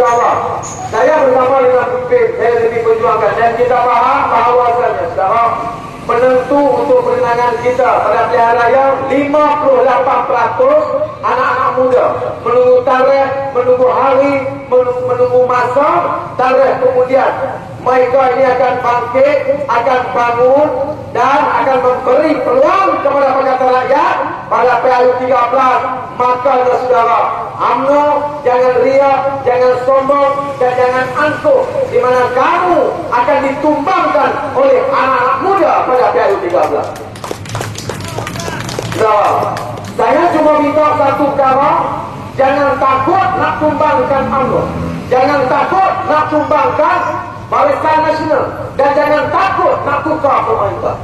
saudara, saya bersama dengan pemimpin saya lebih perjuangkan dan kita faham bahawasanya saudara, penentu untuk kemenangan kita pada pilihan raya 58% anak-anak muda menunggu tarikh, menunggu hari, menunggu masa, tarikh kemudian mereka ini akan bangkit, akan bangun dan akan memberi peluang kepada Pakatan Rakyat pada PRU 13. Maka saudara, UMNO jangan riak, jangan sombong dan jangan angkuh di mana kamu akan ditumbangkan oleh anak-anak muda pada PRU 13. Saudara, saya cuma minta satu perkara, jangan takut nak tumbangkan UMNO, jangan takut nak tumbangkan Barisan Nasional dan jangan takut nak tukar pemerintah.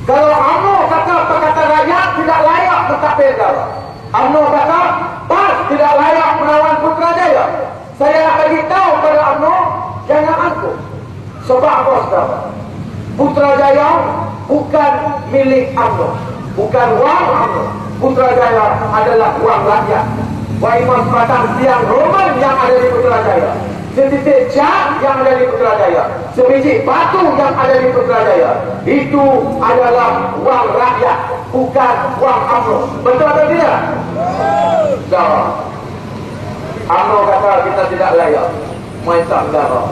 Kalau UMNO kata Pakatan Rakyat tidak layak mentadbir negara, UMNO kata PAS tidak layak menawan Putrajaya, saya nak bagi tahu pada UMNO jangan angkuh. Sebab apa saudara? Putrajaya bukan milik UMNO, bukan wang UMNO. Putrajaya adalah wang rakyat. Waimas batang tiang Roman yang ada di Putrajaya, setitik cat yang ada di Putrajaya, sebiji batu yang ada di Putrajaya, itu adalah wang rakyat, bukan wang UMNO. Betul atau tidak? Saudara, UMNO kata kita tidak layak menghentak negara,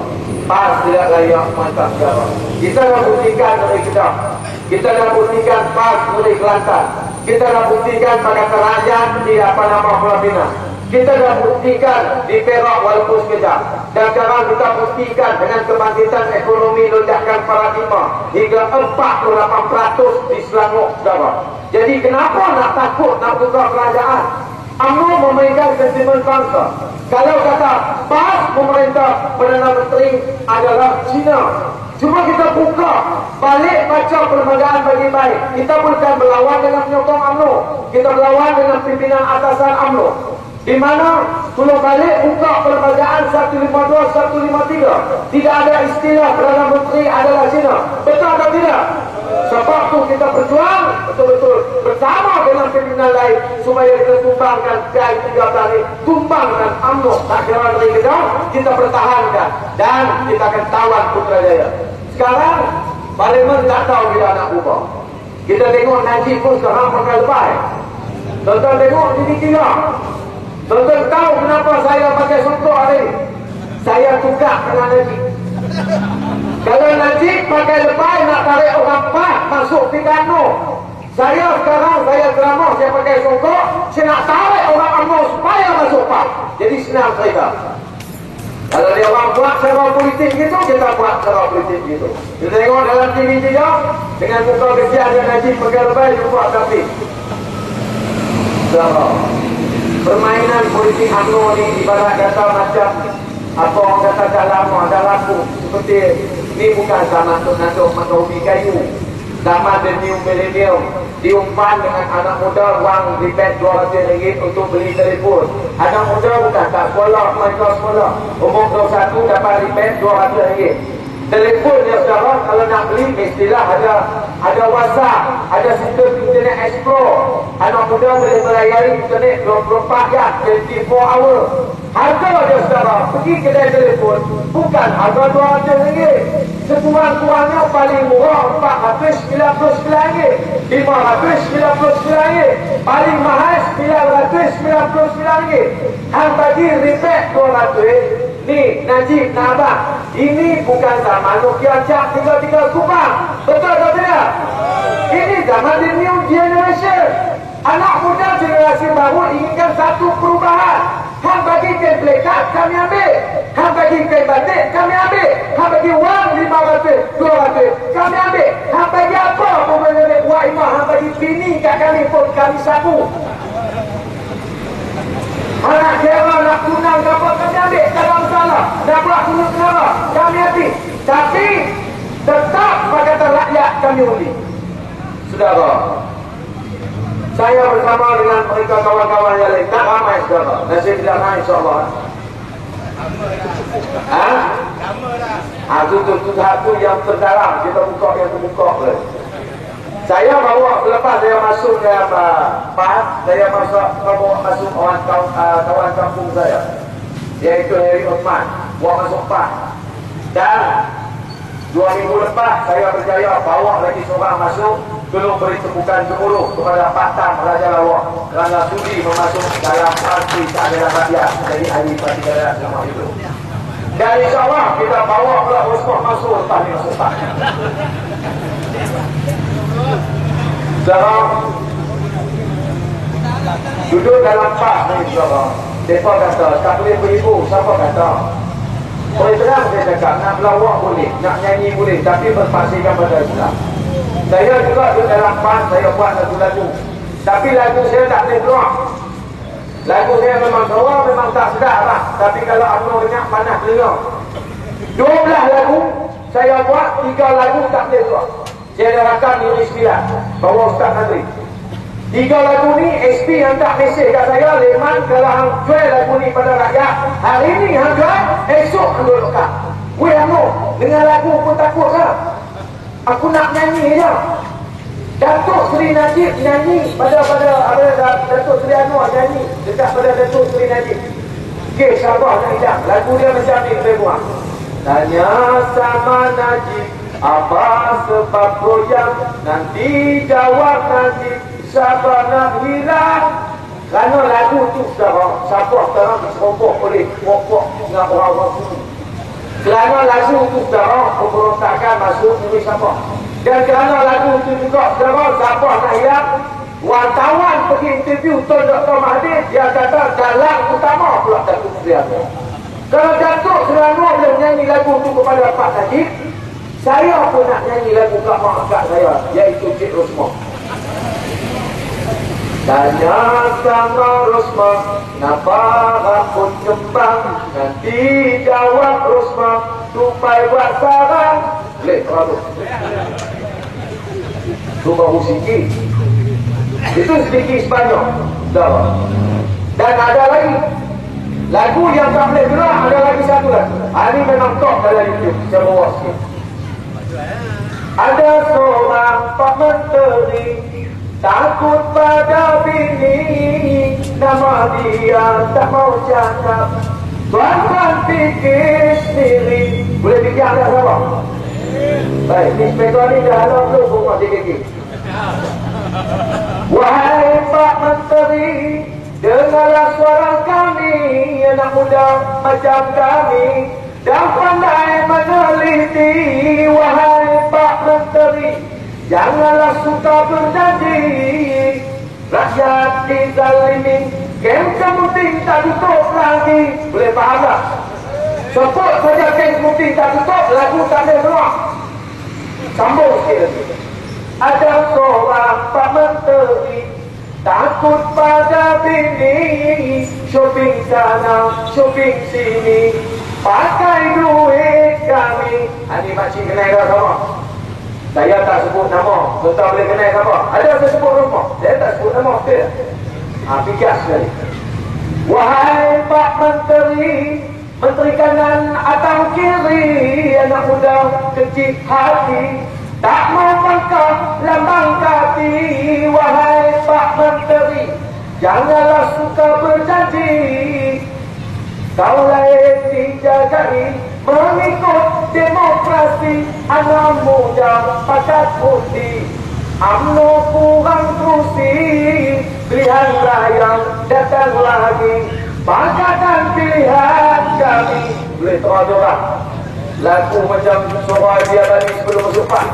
PAS tidak layak menghentak negara. Kita dah buktikan oleh kita dah buktikan PAS oleh Kelantan, kita dah buktikan Pakatan Rakyat di nama Pulau Pinang, kita dah buktikan di Perak walaupun sekejap, dan sekarang kita buktikan dengan kebangkitan ekonomi lonjakan paradigma hingga 48% di Selangor, saudara. Jadi kenapa nak takut nak buka kerajaan? UMNO memainkan sentimen bangsa. Kalau kata PAS pemerintah Perdana Menteri adalah Cina, cuma kita buka balik baca perlembagaan bagi baik. Kita bukan berlawan dengan penyokong UMNO, kita berlawan dengan pimpinan atasan UMNO. Di mana kalau balik buka perlembagaan 152, 153, tidak ada istilah Perdana Menteri adalah Cina. Betul atau tidak? Sebab tu kita berjuang betul-betul bersama dengan pimpinan lain supaya kita tumbangkan PRU 13 ini, tumbangkan UMNO. Tak kira dari kedua, kita pertahankan dan kita akan tawan Putrajaya. Sekarang Parlimen tak tahu bila nak ubah. Kita tengok Najib pun sekarang pakai lepas. Tuan-tuan tengok ini kira. Tuan-tuan tahu kenapa saya pakai songkok hari ini? Saya tukar dengan Najib. Kalau Najib pakai lepas nak tarik orang PAS masuk Terengganu, saya sekarang saya ceramah, saya pakai songkok, saya nak tarik orang UMNO supaya masuk PAS. Jadi senang cerita. Kalau dia orang buat cara politik gitu, kita buat cara politik gitu. Kita tengok dalam TV dia, dengan muka kecil dia Najib pakai lepas, dia buat tapi. Permainan politik UMNO ni ibarat kata macam apa orang kata dah lama, dah laku. Seperti ni bukan zaman untuk mengopi kayu, zaman the new millennium. Diumpan dengan anak muda wang rebate RM200 untuk beli telefon. Anak muda bukan tak sekolah, mereka sekolah, umur 21 dapat rebate RM200. Telefon dia saudara, kalau nak beli mestilah ada WhatsApp, ada sistem internet explore. Anak muda boleh melayari internet 24 jam, 24 hour. Harga dia saudara, pergi kedai telefon bukan harga RM200. Sekurang-kurangnya paling murah RM499, RM599, paling mahal RM999. Hang bagi rebate RM200. Ni Najib nak abang, ini bukan zaman Nokia Cak 33 kupang. Betul atau tidak? Ini zaman the new generation. Anak muda generasi baru inginkan satu perubahan. Hang bagi kain plekat kami ambil, hang bagi kain batik kami ambil, hang bagi wang RM500, RM200 kami ambil, hang bagi apa pun boleh buat imah, hang bagi bini kat kami pun kami sapu. Anak kira nak tunang apa kami ambil, tak ada masalah. Nak buat turun kenapa kami habis, tapi tetap Pakatan Rakyat kami undi. Saudara, saya bersama dengan mereka kawan-kawan yang lain, tak ramai saudara, nasib tidak ramai insyaAllah. Itu satu yang terdalam, kita buka yang terbuka boleh. Saya bawa selepas saya masuk dalam PAS, saya masuk orang kawan kampung saya. iaitu Heri Osman, buat masuk PAS. Dan 2000 lepas saya berjaya bawa lagi seorang masuk, belum beri tepukan gemuruh kepada Pak Tan Raja Lawak kerana sudi memasuk dalam parti keadilan rakyat menjadi ahli parti keadilan selama hidup. Dan insyaAllah kita bawa pula Osman masuk lepas ni masuk PAS. Sekarang duduk dalam PAS ni insyaAllah. Mereka kata, tak boleh beribu, siapa kata? Boleh terang saya cakap, nak melawak boleh, nak nyanyi boleh, tapi berpaksikan pada Islam. Saya juga duduk dalam PAS, saya buat lagu-lagu. Tapi lagu saya tak boleh keluar. Lagu saya memang keluar, memang tak sedap lah. Tapi kalau UMNO dengar, panas telinga. 12 lagu, saya buat 3 lagu tak boleh keluar. Saya ada rakam di 9, bawa Ustaz Nadri. 3 lagu ni, SP hantar mesej kat saya, Leman kalau hang jual lagu ni pada rakyat, hari ni hang jual, esok hang jual lekat. Weh UMNO, dengar lagu pun takut lah. Aku nak nyanyi je. Datuk Seri Najib nyanyi pada Datuk Seri Anwar nyanyi dekat pada Datuk Seri Najib. Okey, sabar nak hilang. Lagu dia macam ni, saya buat. Tanya sama Najib, apa sebab goyang? Nanti jawab Najib, sabar nak hilang. Kerana lagu tu sekarang, sabar sekarang diseroboh oleh pokok dengan orang-orang suku. Kerana lagu tu sekarang, pemberontakan masuk negeri Sabah. Dan kerana lagu itu juga sekarang Sabah nak hilang, wartawan pergi interview Tun Dr. Mahathir, dia kata dalang utama pula Datuk Seri Anwar. Kalau Datuk Seri Anwar boleh nyanyi lagu itu kepada Pak Najib, saya pun nak nyanyi lagu kat mak akak saya, iaitu Cik Rosmah. Tanya sama Rosmah, kenapa rambut kembang? Nanti jawab Rosmah, tupai buat sarang. Boleh, terlalu. Itu baru sikit. Itu sedikit sebanyak. Dan ada lagi. Lagu yang tak boleh gerak, ada lagi satu lagi. Ini memang top dalam YouTube. Saya bawa sikit. Ada seorang Pak Menteri takut pada bini, nama dia tak mau cakap. Tuan-tuan fikir sendiri. Boleh fikir anda sama? Baik, ni sepeda ni dah halau belum rumah JKK. Wahai Pak Menteri, dengarlah suara kami, anak muda macam kami, dan pandai meneliti. Wahai Pak Menteri, janganlah suka berjanji, rakyat dizalimi, kem kemuting tak tutup lagi. Boleh faham tak? Sebut saja kem kemuting tak tutup, lagu tak ada keluar. Sambung sikit lagi. Ada seorang Pak Menteri takut pada bini, shopping sana, shopping sini, pakai duit kami. Ini makcik kenal dah sama. Saya tak sebut nama, tuan boleh kenal siapa. Ada saya sebut nama, saya tak sebut nama. Okey. Fikir sekali. Wahai Pak Menteri, Menteri kanan atau kiri, anak muda kecil hati, tak mau bangkang lambang kaki. Wahai Pak Menteri, janganlah suka berjanji, kau lain dijagai, mengikut demokrasi. Anak muda pakat putih, UMNO kurang kursi, pilihan raya datang lagi, pakatan pilihan kami. Boleh terang orang lagu macam suara dia tadi sebelum masuk PAS.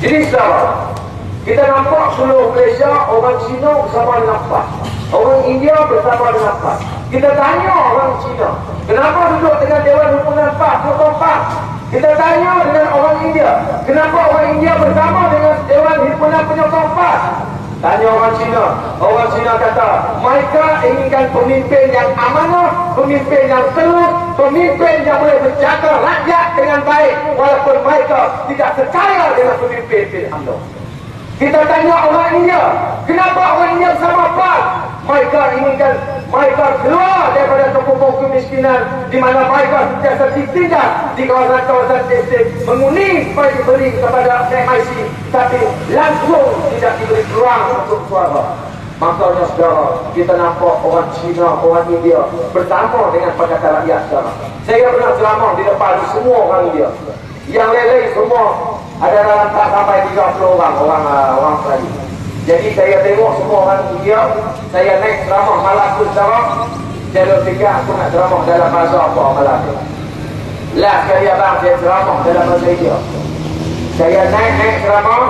Jadi saudara, kita nampak seluruh Malaysia, orang Cina bersama dengan PAS, orang India bersama dengan PAS. Kita tanya orang Cina, kenapa duduk dengan Dewan Himpunan PAS, Ketua PAS? Kita tanya dengan orang India, kenapa orang India bersama dengan Dewan Himpunan Penyokong PAS? Tanya orang Cina kata, mereka inginkan pemimpin yang amanah, pemimpin yang telus, pemimpin yang boleh menjaga rakyat dengan baik, walaupun mereka tidak percaya dengan pemimpin UMNO. Kita tanya orang India, kenapa orang India bersama PAS? Mereka inginkan mereka keluar daripada kepupuk kemiskinan, di mana mereka sentiasa ditindak di kawasan-kawasan estate, mengundi supaya diberi kepada MIC, tapi langsung tidak diberi peluang untuk suara. Makanya saudara, kita nampak orang Cina, orang India bersama dengan Pakatan Rakyat sekarang. Saya pernah ceramah di depan semua orang India. Yang lain-lain semua ada dalam tak sampai 30 orang Melayu. Jadi saya tengok semua orang India, saya naik ceramah malam tu sekarang, saya fikir aku nak ceramah dalam bahasa apa malam tu. Lah sekali abang saya ceramah dalam bahasa India. Saya naik ceramah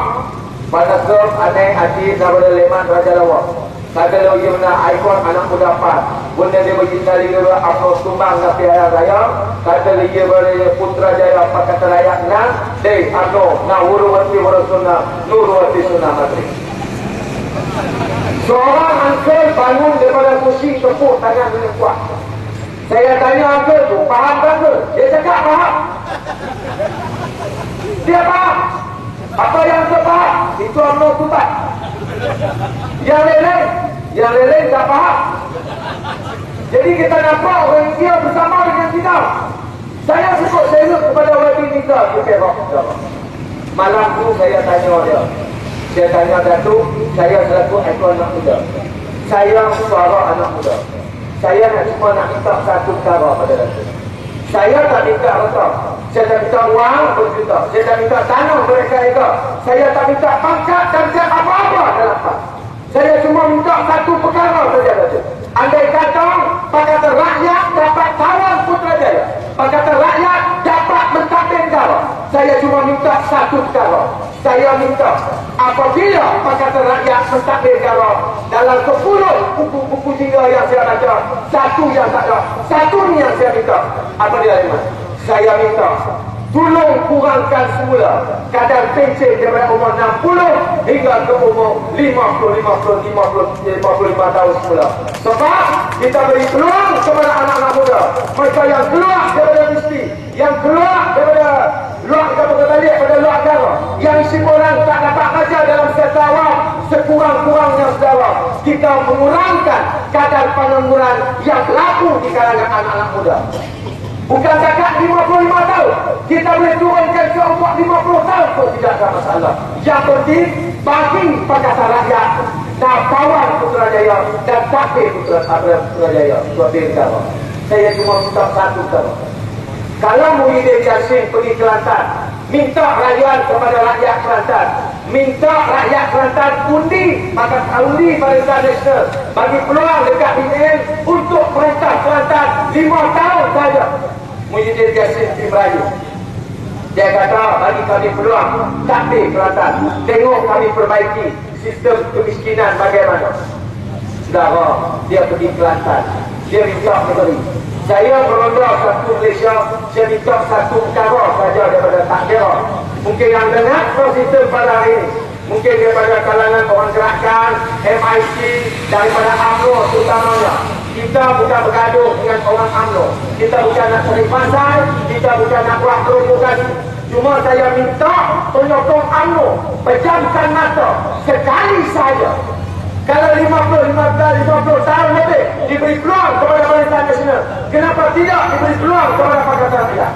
pada sebab aneh hati daripada Leman Raja Lawak. Kata lo ia nak ikon anak muda dapat. Bunda dia bercinta dia apa tumbang napi ayah raya. Kata dia boleh putra jaya Pakatan Rakyat nak. Deh ano na Uruwati Warasuna Nurwati Sunah Matri. Seorang angkel bangun daripada kursi tepuk tangan dengan kuat. Saya tanya angkel tu, faham tak ke? Dia cakap faham. Dia faham. Apa yang dia faham? Itu Allah Tuhan. Yang lain tak faham. Jadi kita nampak orang India bersama dengan kita. Saya sebut kepada orang India di Perak. Malam tu saya tanya dia. Saya tanya Datuk, saya selaku ikon anak muda. Saya suara anak muda. Saya cuma nak minta satu perkara pada Datuk. Saya tak minta harta. Saya tak minta wang berjuta. Saya tak minta tanah mereka itu. Saya tak minta pangkat dan apa-apa dalam hal. Saya cuma minta satu perkara saja Datuk. Andai kata Pakatan Rakyat dapat kawal Putrajaya, Pakatan Rakyat dapat mentadbir negara, saya cuma minta satu perkara. Saya minta apabila Pakatan Rakyat mentadbir negara, dalam 10 buku-buku tinggal yang saya baca, satu yang tak ada, satu ni yang saya minta. Apa dia Iman? Saya minta tolong kurangkan semula kadar pencen daripada umur 60 hingga ke umur 55 tahun semula. Sebab kita beri peluang kepada anak-anak muda, mereka yang keluar daripada mesti, yang keluar daripada luar agama, yang simpulan tak dapat kerja dalam setahun, sekurang-kurangnya saudara, kita mengurangkan kadar pengangguran yang berlaku di kalangan anak-anak muda. Bukan cakap 55 tahun, kita boleh turunkan ke umur 50 tahun pun tidak ada masalah. Yang penting bagi Pakatan Rakyat dan kawan Putrajaya dan takdir Putrajaya takdir negara. Saya cuma minta satu perkara. Kalau Muhyiddin Yassin pergi Kelantan, minta rayuan kepada rakyat Kelantan, minta rakyat Kelantan undi, maka undi Barisan Nasional bagi peluang dekat BN untuk perintah Kelantan 5 tahun saja. Muhyiddin Yassin di Melayu, dia kata bagi kami peluang takdir Kelantan, tengok kami perbaiki sistem kemiskinan bagaimana. Saudara, dia pergi Kelantan, dia minta negeri. Saya meronda satu Malaysia, saya minta satu perkara saja daripada takdir. Mungkin yang dengar sistem pada hari ini, mungkin daripada kalangan orang gerakan, MIC, daripada UMNO terutamanya. Kita bukan bergaduh dengan orang UMNO. Kita bukan nak cari pasal, kita bukan nak buat provokasi. Cuma saya minta penyokong UMNO pejamkan mata sekali saja. Kalau 50 tahun lebih diberi peluang kepada Barisan Nasional, kenapa tidak diberi peluang kepada Pakatan Rakyat?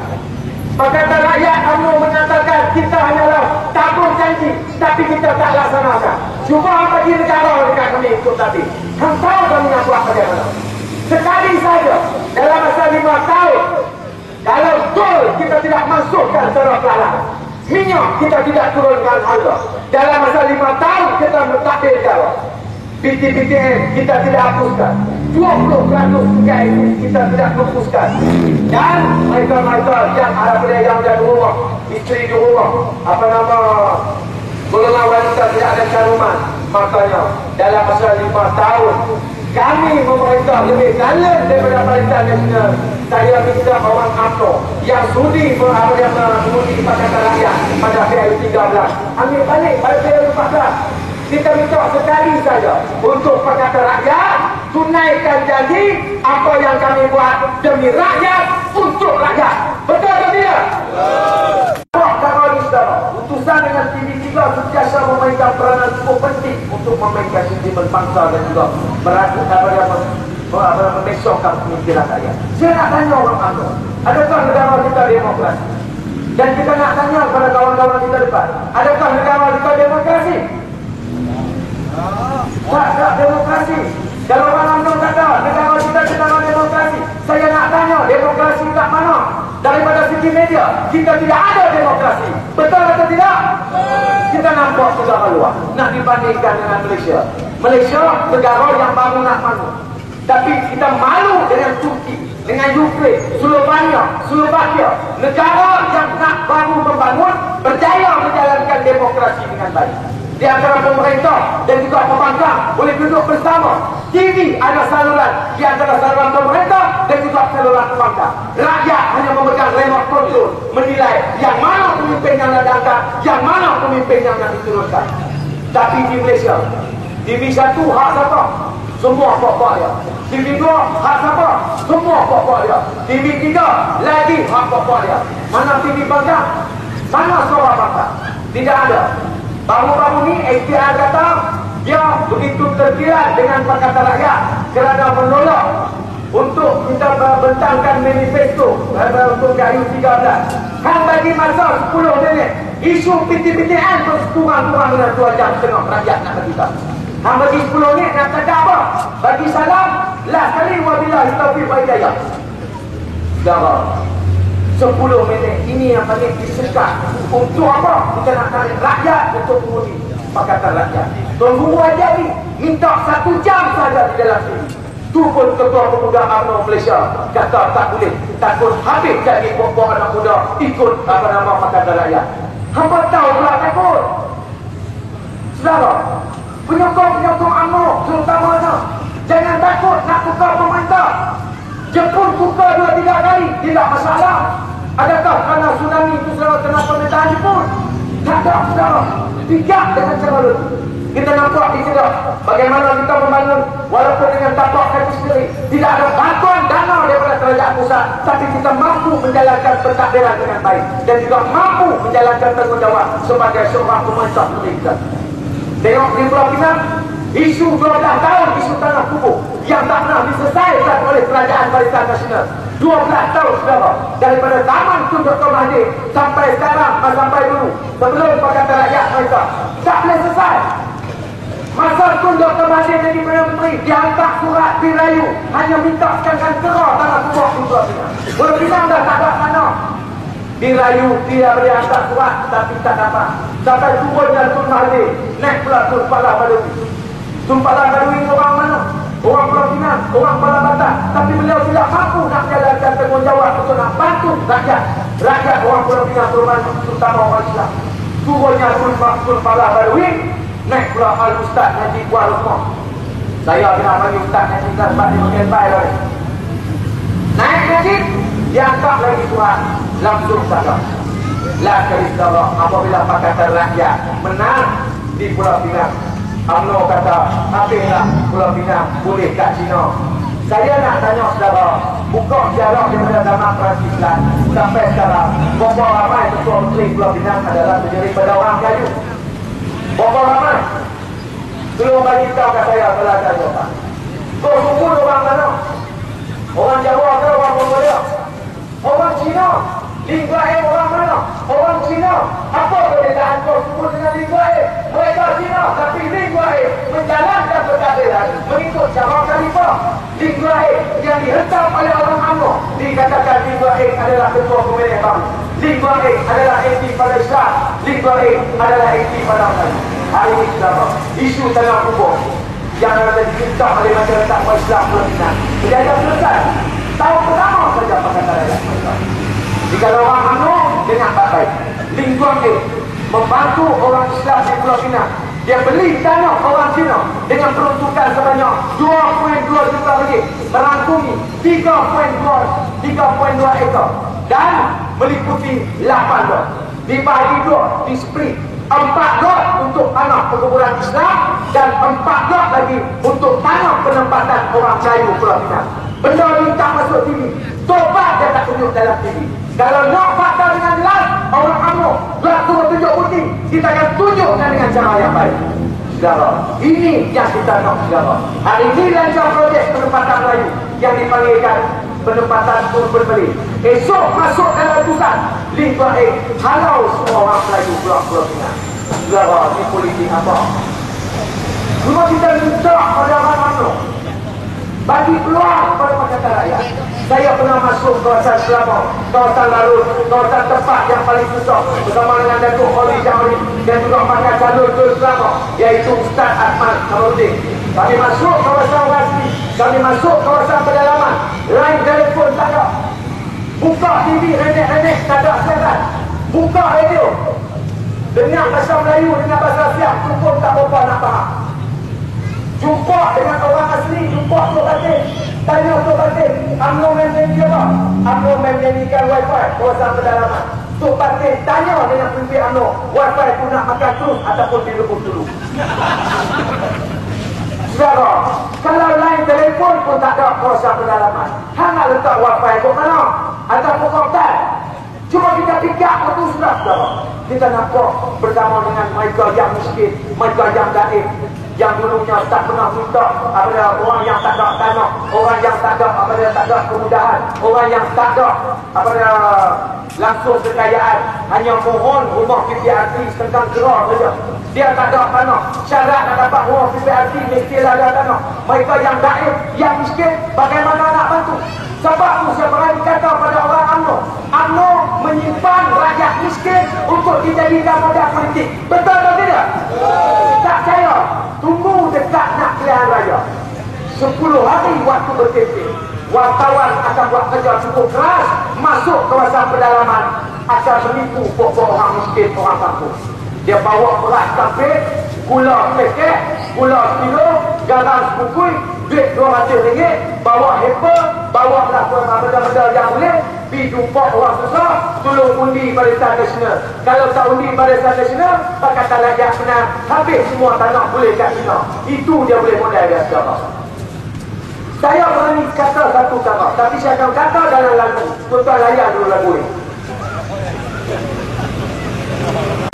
Pakatan Rakyat UMNO menyatakan kita hanyalah tabung janji, tapi kita tak laksanakan. Cuba bagi negara dekat kami untuk tadi. Kamu tahu kami nak buat bagaimana? Sekali saja dalam masa 5 tahun, kalau betul kita tidak masukkan secara perlahan, minyak kita tidak turunkan harga. Dalam masa 5 tahun kita mentadbir negara. BTPTN kita tidak hapuskan, 20% GIP kita tidak hapuskan. Dan mereka-mereka yang yang ada di rumah, isteri di rumah, golongan wanita tidak ada caruman. Makanya dalam masa 5 tahun kami memerintah lebih dalam daripada Barisan Nasional. Saya minta orang UMNO yang sudi mengundi Pakatan Rakyat pada PL13 ambil balik pada PL14. Kita minta sekali saja untuk Pakatan Rakyat tunaikan janji apa yang kami buat demi rakyat, untuk rakyat. Betul atau tidak? Utusan dengan TV3 sentiasa memainkan peranan cukup penting untuk memainkan sentimen bangsa dan juga memesokkan pemikiran rakyat. Saya nak tanya orang UMNO, adakah negara kita demokrasi? Dan kita nak tanya kepada kawan-kawan kita depan, adakah negara kita demokrasi? Tak demokrasi. Kalau orang UMNO kata negara kita negara demokrasi, saya nak tanya demokrasi kat mana? Daripada segi media, kita tidak ada demokrasi. Betul atau tidak? Kita nampak sudah luar. Nak dibandingkan dengan Malaysia. Malaysia negara yang baru nak bangun. Tapi kita malu dengan Turki, dengan Ukraine, Slovakia, negara yang nak baru membangun, berjaya menjalankan demokrasi dengan baik. Di antara pemerintah dan juga pembangkang boleh duduk bersama. TV ada saluran di antara saluran pemerintah dan juga saluran pembangkang. Rakyat hanya memegang remote control, menilai yang mana pemimpin yang nak diangkat, yang mana pemimpin yang nak diturunkan. Tapi di Malaysia, TV1 hak siapa? Semua pokok dia. TV2 hak siapa? Semua pokok dia. TV3 lagi hak pokok dia. Mana TV bangkang? Mana suara bangkang? Tidak ada. Baru-baru ni SPR kata dia begitu terkilat dengan Pakatan Rakyat kerana menolak untuk kita membentangkan manifesto untuk KU13. Hang bagi masa 10 minit. Isu PTPTN pun kurang-kurang dengan 2 jam setengah rakyat nak berita. Hang bagi 10 minit nak kata apa? Bagi salam, last kali wabillahi taufiq wal hidayah. Saudara, 10 minit ini yang paling disekat. Untuk apa? Kita nak tarik rakyat untuk mengundi Pakatan Rakyat. Tunggu aja ni, minta 1 jam saja di dalam sini. Tu pun Ketua Pemuda UMNO Malaysia kata tak boleh. Takut habis jadi pokok anak muda ikut apa nama Pakatan Rakyat. Hampa tahu pula takut. Saudara, penyokong-penyokong UMNO terutamanya, jangan takut nak tukar pemerintah. Jepun tukar 2-3 kali, tidak masalah. Adakah kerana tsunami itu saudara kena pemerintahan Jepun? Tak ada, saudara. Tidak dengan cara itu. Kita nampak di sini bagaimana kita membangun walaupun dengan tapak kaki sendiri. Tidak ada bantuan dana daripada kerajaan pusat, tapi kita mampu menjalankan pentadbiran dengan baik dan juga mampu menjalankan tanggungjawab sebagai seorang pemerintah negeri kita. Tengok di Pulau Pinang, isu 12 tahun isu tanah kubur yang tak pernah diselesaikan oleh Kerajaan Barisan Nasional. 12 tahun saudara, daripada zaman Tun Dr. Mahathir sampai sekarang, sampai dulu sebelum Pakatan Rakyat mereka tak boleh selesai. Masa Tun Dr. Mahathir jadi Perdana Menteri, dia hantar surat dirayu hanya minta sekarang kera tanah kubur di Pulau Pinang. Pulau Pinang dah tak ada tanah, dirayu dia boleh hantar surat tapi tak dapat. Sampai turunnya Tun Mahathir, naik pula Tun Palak Badawi. Tun Palak Badawi orang mana? Orang Pulau Pinang, orang Pulau Batak. Tapi beliau tidak mampu nak jalankan tanggungjawab untuk nak bantu rakyat. Rakyat orang Pulau Pinang terutama orang Islam. Turunnya Tun Palak Badawi, naik pula Al-Ustaz Haji Buah Rukmah. Saya kena bagi Ustaz Haji sebab dia makin baik lagi. Naik Haji, dia angkat lagi surat langsung saja. La karistallah, apabila Pakatan Rakyat menang di Pulau Pinang, UMNO kata habislah Pulau Pinang, boleh kat Cina. Saya nak tanya saudara, buka sejarah daripada zaman Perancis sampai sekarang, berapa ramai Ketua Menteri Pulau Pinang adalah menjadi pada orang Melayu? Berapa ramai? Belum bagi tahu kat saya belajar jawapan. Kau suku orang mana? Orang Jawa ke orang Mongolia? Orang Cina? Lingua orang mana? Orang Cina. Apa perbezaan kau sebut dengan lingua mereka Cina, tapi lingua menjalankan pentadbiran mengikut cara khalifah. Lingua yang dihentam oleh orang UMNO dikatakan lingua adalah ketua pemilihan baru. Lingua adalah anti pada Islam. Lingua adalah anti pada Melayu. Hari ini saudara, isu tanah kubur yang ada diminta oleh masyarakat Islam Pulau Pinang menjadi selesai. Tahun pertama saja Pakatan Rakyat mereka. Jika orang UMNO dengan baik, lingkungan membantu orang Islam di Pulau Pinang. Dia beli tanah orang Cina dengan peruntukan sebanyak 2.2 juta ringgit, merangkumi 3.2 ekar dan meliputi 8 lot. Dibagi 2, di split 4 lot untuk tanah perkuburan Islam dan 4 lot lagi untuk tanah penempatan orang Melayu Pulau Pinang. Benda ni tak masuk TV. Tobat dia tak tunjuk dalam TV. Kalau nak fakta dengan jelas, orang UMNO nak suruh tunjuk bukti, kita akan tunjukkan dengan cara yang baik. Saudara, ini yang kita nak, saudara. Hari ini lancar projek penempatan Melayu yang dipanggilkan penempatan turun beli. Esok masuk dalam pusat lingkup halau semua orang Melayu Pulau Pinang. Saudara, ini politik apa? Cuma kita minta pada orang UMNO bagi peluang kepada masyarakat rakyat. Saya pernah masuk kawasan Selangor, kawasan Larut, kawasan tempat yang paling susah bersama dengan Datuk Khori Jamri dan juga pakar calon ke Selangor, iaitu Ustaz Ahmad Kamarudin. Kami masuk kawasan Rasmi, kami masuk kawasan pedalaman, line telefon tak ada, buka TV renek-renek tak ada siaran, buka radio dengar bahasa Melayu, dengar bahasa Siam, tu pun tak berapa nak faham. Jumpa dengan orang asli, jumpa Tok Batin, tanya Tok Batin, UMNO menyanyi apa? UMNO menyanyikan wifi kawasan pedalaman. Tok Batin tanya dengan pemimpin UMNO, wifi tu nak makan terus ataupun direbus dulu. Saudara, kalau line telefon pun tak ada kawasan pedalaman, hang nak letak wifi kat mana? Ataupun hotel? Cuma kita fikir itu sudah, saudara. Kita nampak bersama dengan mereka yang miskin, mereka yang gaib, yang dulunya tak pernah minta kepada orang yang tak ada tanah, orang yang tak ada tak ada kemudahan, orang yang tak ada langsung kekayaan, hanya mohon rumah PPRT setengah gerak saja. Dia tak ada tanah, syarat nak dapat rumah PPRT mestilah ada tanah. Mereka yang gaib, yang miskin, bagaimana nak bantu? Sebab tu saya berani kata pada orang UMNO, UMNO menyimpan rakyat miskin untuk dijadikan modal politik. Betul atau tidak? Tak percaya? Tunggu dekat nak pilihan raya. 10 hari waktu bertempi. Wartawan akan buat kerja cukup keras, masuk kawasan pedalaman, akan menipu pokok orang miskin, orang kampung. Dia bawa beras kampung, gula paket, gula kilo, garam sepukui, duit RM200, bawa hamper, bawa benda-benda yang boleh, pergi jumpa orang susah, tolong undi Barisan Nasional. Kalau tak undi Barisan Nasional, Pakatan Rakyat menang, habis semua tanah boleh kat China. Itu dia boleh modal dia sekarang. Saya berani kata satu kata, tapi saya akan kata dalam lagu. Tuan-tuan layan dulu lagu ini.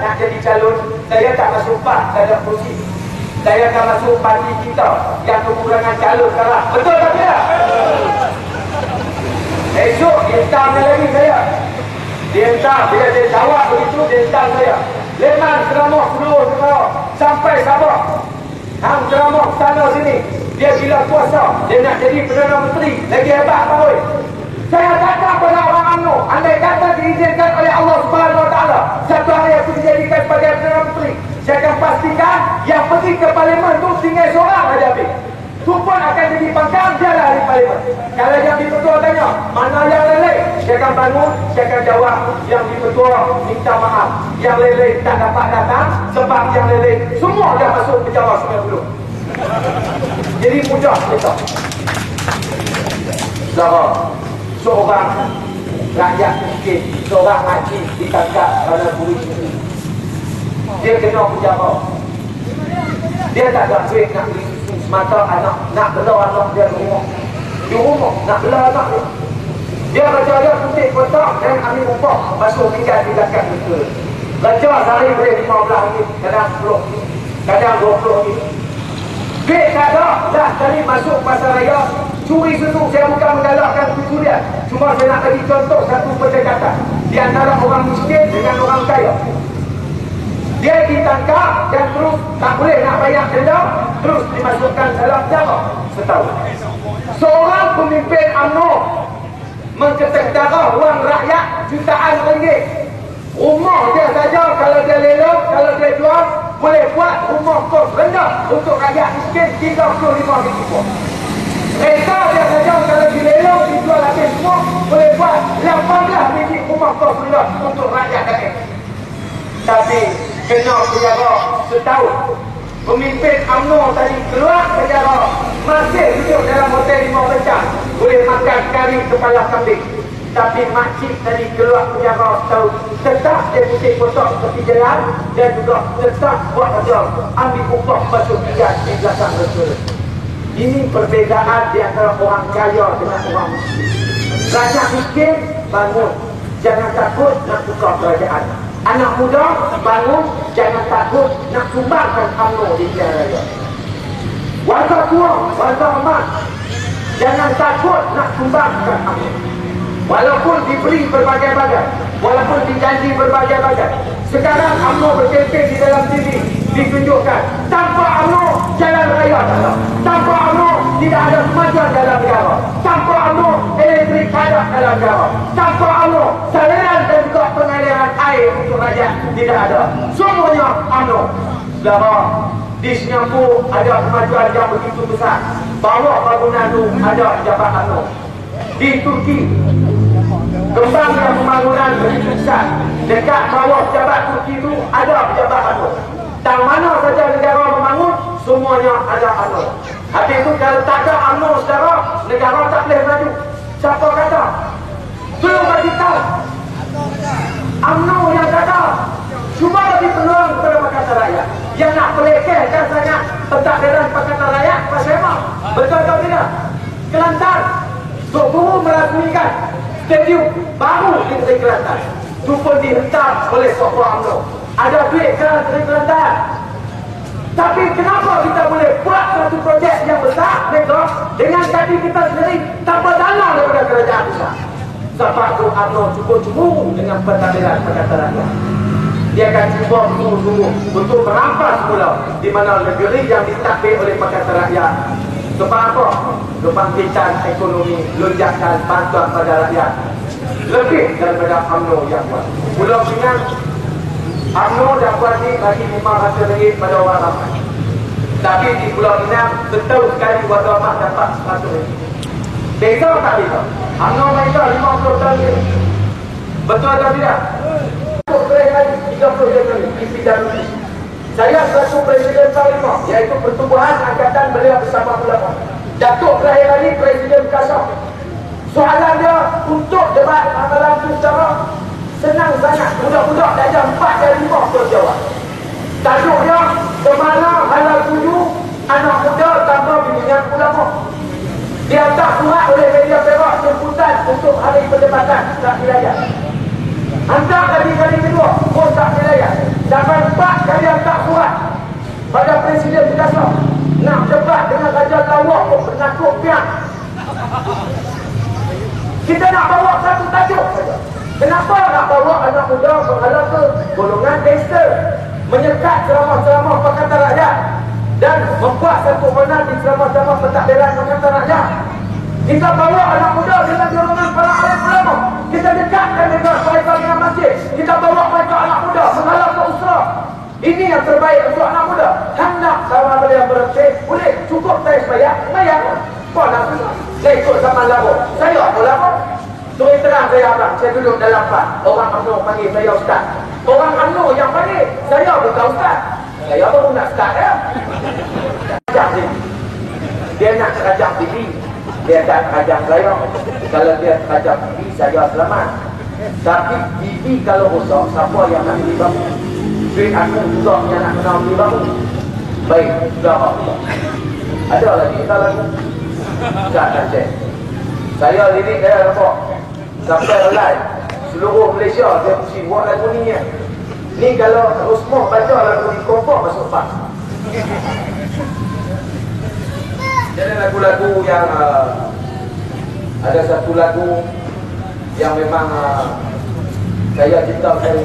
Nak jadi calon, saya tak masuk PAS, tak ada kursi. Saya akan masuk parti kita yang kekurangan calon sekarang. Betul tak tidak? Esok dia hentam lagi saya. Dia hentam, bila dia jawab begitu, dia hentam saya. Leman ceramah seluruh sekarang sampai Sabah. Hang ceramah sana sini. Dia bila puasa, dia nak jadi Perdana Menteri. Lagi hebat apa oi? Saya kata pada orang UMNO, andai kata diizinkan oleh Allah Subhanahu Wa Taala, satu hari aku dijadikan sebagai Perdana Menteri, saya akan pastikan yang pergi ke parlimen tu tinggal seorang saja habis. Tu pun akan jadi pangkang, dia lah ahli parlimen. Kalau yang di-Pertua tanya, mana yang leleh? Saya akan bangun, saya akan jawab. Yang di-Pertua minta maaf. Yang leleh tak dapat datang, sebab yang leleh semua dah masuk penjara 90. Jadi mudah kita. Saudara, seorang rakyat miskin, seorang hakim ditangkap kerana polis ini. Dia kena penjara. Dia tak ada duit nak beli susu semata anak, nak bela anak dia di rumah, nak bela anak dia. Dia baca dia putih kotak dan ambil upah, masuk tinggal di belakang muka. Raja sehari boleh 15 ringgit, kadang 10 ringgit, kadang 20 ringgit. Duit tak ada, dah tadi masuk pasar raya, curi susu. Saya bukan menggalakkan pencurian, cuma saya nak bagi contoh satu pendekatan di antara orang miskin dengan orang kaya. Dia ditangkap dan terus tak boleh nak bayar denda, terus dimasukkan dalam penjara setahun. Seorang pemimpin UMNO mengketek darah wang rakyat jutaan ringgit. Rumah dia saja kalau dia lelong, kalau dia jual, boleh buat rumah kos rendah untuk rakyat miskin 35 ribu. Kereta dia saja kalau dilelong, dijual habis semua, boleh buat 18 ribu rumah kos rendah untuk rakyat daerah. Tapi kena penjara setahun. Pemimpin UMNO tadi keluar penjara, masih duduk dalam hotel 5 bintang, boleh makan kari kepala kambing. Tapi makcik tadi keluar penjara setahun, tetap dia putih kotak tepi jalan dan juga tetap buat kerja, ambil upah basuh pinggan di belakang restoran. Ini perbezaan di antara orang kaya dengan orang miskin. Rakyat miskin bangun, jangan takut nak buka kerajaan. Anak muda bangun, jangan takut nak sumbangkan UMNO di pilihan raya. Warga tua, warga emas, jangan takut nak sumbangkan UMNO. Walaupun diberi berbagai-bagai, walaupun dijanji berbagai-bagai. Sekarang UMNO berkempen di dalam TV, ditunjukkan. Tanpa UMNO jalan raya tak ada. Tanpa UMNO tidak ada kemajuan dalam negara. Tanpa UMNO elektrik padam dalam negara. Tanpa UMNO saluran dan juga pengaliran air untuk rakyat tidak ada. Semuanya UMNO. Saudara, di Singapura ada kemajuan yang begitu besar. Bawah bangunan itu ada pejabat UMNO. Di Turki kembangkan pembangunan begitu besar. Dekat bawah pejabat Turki itu ada pejabat UMNO. Dan mana saja negara membangun, semuanya ada UMNO. Habis itu kalau tak ada UMNO, saudara, negara tak boleh maju. Siapa kata? Belum bagi tahu. UMNO yang kata. Cuma bagi peluang kepada Pakatan Rakyat. Yang nak pelekehkan sangat pentadbiran Pakatan Rakyat, pasal apa? Betul atau tidak? Kelantan. Tok Guru merasmikan stadium baru di Negeri Kelantan. Itu pun dihentam oleh tokoh UMNO. Ada duit ke Negeri Kelantan. Tapi kenapa kita boleh buat satu projek yang besar dengan kaki kita sendiri tanpa dana daripada kerajaan besar? Sebab itu UMNO cukup cemburu dengan pentadbiran Pakatan Rakyat. Dia akan cuba betul merampas pula di mana negeri yang ditadbir oleh Pakatan Rakyat. Sebab apa? Kebangkitan ekonomi, lonjakan bantuan pada rakyat lebih daripada UMNO yang buat. Pulau Pinang, UMNO dah buat ni bagi RM500 pada orang ramai. Tapi di Pulau Pinang betul sekali warga ramai dapat RM100. Beza tak beza? UMNO mereka RM50. Betul atau tidak? Lagi 30 Januari isi Januari. Saya selaku Presiden Panglima, iaitu Pertubuhan Angkatan Belia Bersama Ulama. Datuk terakhir kali Presiden Kasar. Soalan dia untuk debat amalan itu secara senang sangat. Budak-budak darjah 4 dan 5 berjawab. Tajuk dia, kemana halal tuju anak muda tanpa bimbingan ulama. Dihantar surat oleh media Perak jemputan untuk hari perdebatan tak wilayah. Hantar kali kedua pun tak wilayah. Sampai 4 kali hantar surat pada Presiden Kasar nak debat dengan Raja Tawak pun penakut piang. Kita nak bawa satu tajuk saja. Kenapa nak bawa anak muda menghalang ke golongan gangster, menyekat ceramah-ceramah Pakatan Rakyat dan membuat satu honor di ceramah-ceramah pentadbiran Pakatan Rakyat? Kita bawa anak muda dengan golongan para alim ulama. Kita dekatkan mereka dengan masjid. Kita bawa mereka anak muda menghalang ke usrah. Ini yang terbaik untuk anak muda. Hendak sama beliau berhenti, boleh cukup saya bayar. Kau nak saya ikut zaman lama. Saya apa lama? Terus terang saya abang, saya duduk dalam PAN. Orang UMNO panggil saya ustaz. Orang UMNO yang panggil, saya bukan ustaz. Saya baru nak start ya. Rajang dia. Dia nak rajang TV. Dia tak rajang saya. Kalau dia rajang TV, saya selamat. Tapi TV kalau rosak, siapa yang nak beli baru? Duit aku juga yang nak kenal beli baru. Baik, sudah apa? Ada lagi kita lagi. Tak cek. Saya lirik saya nampak. Sampai live seluruh Malaysia dia mesti buat lagu ni ya. Ni kalau Rosmoh baca lagu ni kompok masuk PAN. Jadi lagu-lagu yang ada satu lagu yang memang saya cipta saya